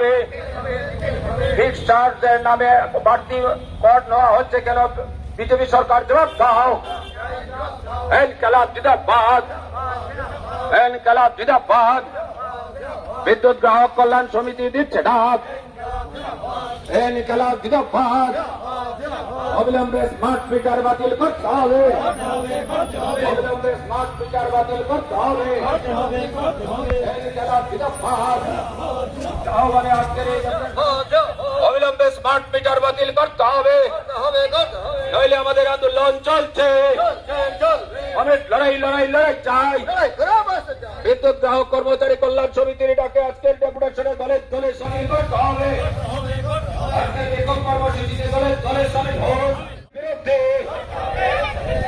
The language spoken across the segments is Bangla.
হবে। ফিক্সড চার্জের নামে বাড়তি কর নেওয়া হচ্ছে কেন? বিজেপি সরকার জবাব দাও। ইনকিলাব জিন্দাবাদ, ইনকিলাব জিন্দাবাদ। বিদ্যুৎ গ্রাহক কল্যাণ সমিতি দিচ্ছে ডাক। ইনকিলাব জিন্দাবাদ। অবিলম্বে স্মার্ট মিটার বাতিল করতে হবে, অবিলম্বে স্মার্ট মিটার বাতিল করতে হবে। ইনকিলাব জিন্দাবাদ। আহ্বানে আজকের এই অবিলম্বে স্মার্ট মিটার বাতিল করতে হবে, নইলে আমাদের আন্দোলন চলছে। অনেক লড়াই লড়াই লড়াই চাই। বিদ্যুৎ গ্রাহক কর্মচারী কল্যাণ সমিতির ডাকে আজকের ডেপুটেশনে দলে দলে সামিল করতে হবে। আজকের বিক্ষোভ কর্মসূচিতে দলে দলে সামিল হন। বিরুদ্ধে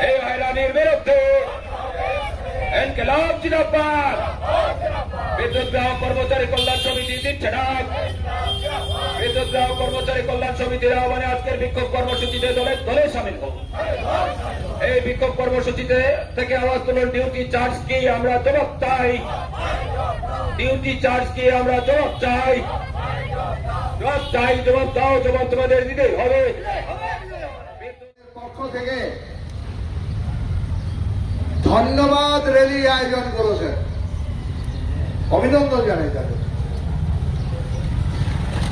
এই হয়রানির বিরুদ্ধে ইনকিলাব জিন্দাবাদ। বিদ্যুৎ গ্রাহক কর্মচারী কল্যাণ সমিতি দিচ্ছে ডাক। বিদ্যুৎ গ্রাহক কর্মচারী কল্যাণ সমিতির আহ্বানে আজকের বিক্ষোভ কর্মসূচিতে দলে দলে সামিল হন। এই বিক্ষোভ কর্মসূচিতে থেকে আওয়াজ তুলুন। ডিউটি চার্জ কি আমরা জবাব চাই, ডিউটি চার্জ কি আমরা জবাব চাই, জবাব চাই, জবাব দাও, জবাব তোমাদের দিতেই হবে। পক্ষ থেকে ধন্যবাদ র্যালি আয়োজন করেছেন, অভিনন্দন জানাই তাদের।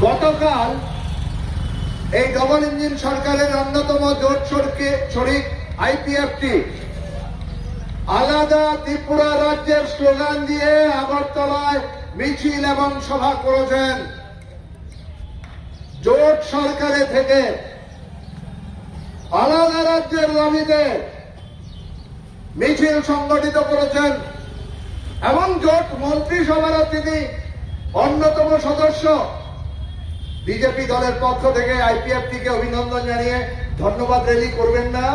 গতকাল এই ডবল ইঞ্জিন সরকারের অন্যতম জোট শরিক আইপিএফটি আলাদা ত্রিপুরা রাজ্যের স্লোগান দিয়ে আগরতলায় মিছিল এবং সভা করেছেন। জোট সরকারে থেকে আলাদা রাজ্যের দাবিতে মিছিল সংগঠিত করেছেন এবং জোট মন্ত্রিসভারও তিনি অন্যতম সদস্য। বিজেপি দলের পক্ষ থেকে আইপিএফটি কে অভিনন্দন জানিয়ে ধন্যবাদ র্যালি করবেন না?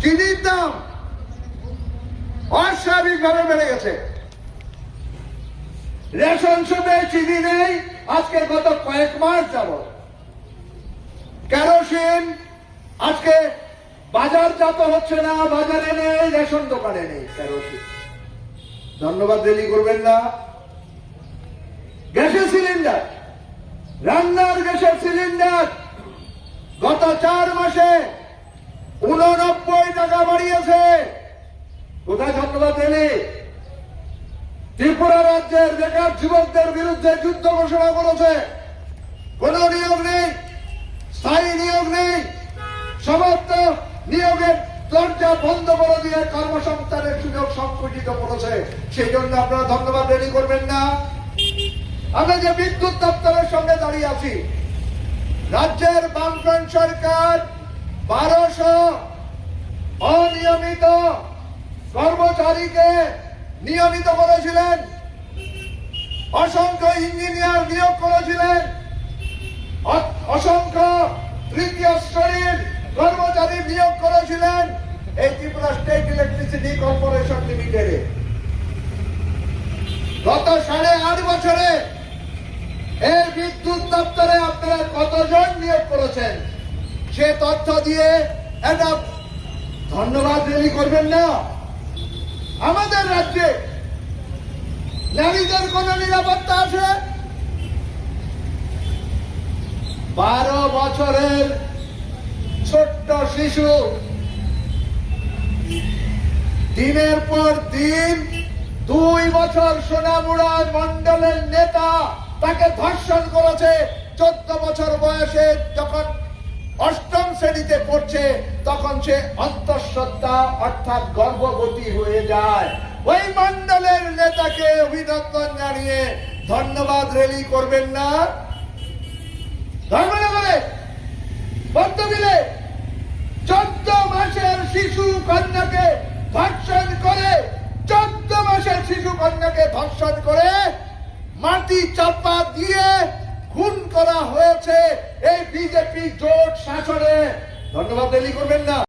চিনির দাম অস্বাভাবিকভাবে বেড়ে গেছে, রেশন শপে চিনি নেই আজকে গত কয়েক মাস যাবত। কেরোসিন আজকে বাজারজাত হচ্ছে না, বাজারে নেই, রেশন দোকানে নেই কেরোসিন। ধন্যবাদ র্যালি করবেন না? গ্যাসের সিলিন্ডার, রান্নার গ্যাসের সিলিন্ডার গত 4 মাসে 89 টাকা বাড়িয়েছে। কোথায় ধন্যবাদ র্যালি? ত্রিপুরা রাজ্যের বেকার যুবকদের বিরুদ্ধে যুদ্ধ ঘোষণা করেছে। কোন নিয়োগ নেই, স্থায়ী নিয়োগ নেই, সমস্ত নিয়োগের দরজা বন্ধ করে দিয়ে কর্মসংস্থানের সুযোগ সংকুচিত করেছে। সেই জন্য আপনারা ধন্যবাদ র্যালি করবেন না? আমরা যে বিদ্যুৎ দপ্তরের সঙ্গে দাঁড়িয়ে আছি, রাজ্যের বামফ্রন্ট সরকার 1200 অনিয়মিত কর্মচারীকে নিয়মিত করেছিলেন, অসংখ্য ইঞ্জিনিয়ার নিয়োগ করেছিলেন, অসংখ্য তৃতীয় শ্রেণীর কর্মচারী নিয়োগ করেছিলেন এই ত্রিপুরা স্টেট ইলেকট্রিসিটি কর্পোরেশন লিমিটেডে। গত 8.5 বছরে এই বিদ্যুৎ দপ্তরে আপনারা কতজন নিয়োগ করেছেন সে তথ্য দিয়ে একটা ধন্যবাদ র্যালি করবেন না? আমাদের রাজ্যে নারীদের কোন নিরাপত্তা আছে? 12 বছরের ছোট্ট শিশু দিনের পর দিন 2 বছর সোনামুড়া মন্ডলের নেতা তাকে ধর্ষণ করেছে। 14 বছর বয়সে যখন 8ম শ্রেণীতে পড়ছে তখন সে অন্তঃসত্ত্বা অর্থাৎ গর্ভবতী হয়ে যায়। ওই মন্ডলের নেতাকে অভিনন্দন জানিয়ে ধন্যবাদ র্যালি করবেন না? ধর্মনগরে বদ্ধবিলে 14 মাসের শিশু কন্যাকে ধর্ষণ করে, 14 মাসের শিশু কন্যাকে ধর্ষণ করে মাটি চাপা দিয়ে খুন করা হয়েছে এই বিজেপি জোট শাসনে। ধন্যবাদ র্যালি করবেন না?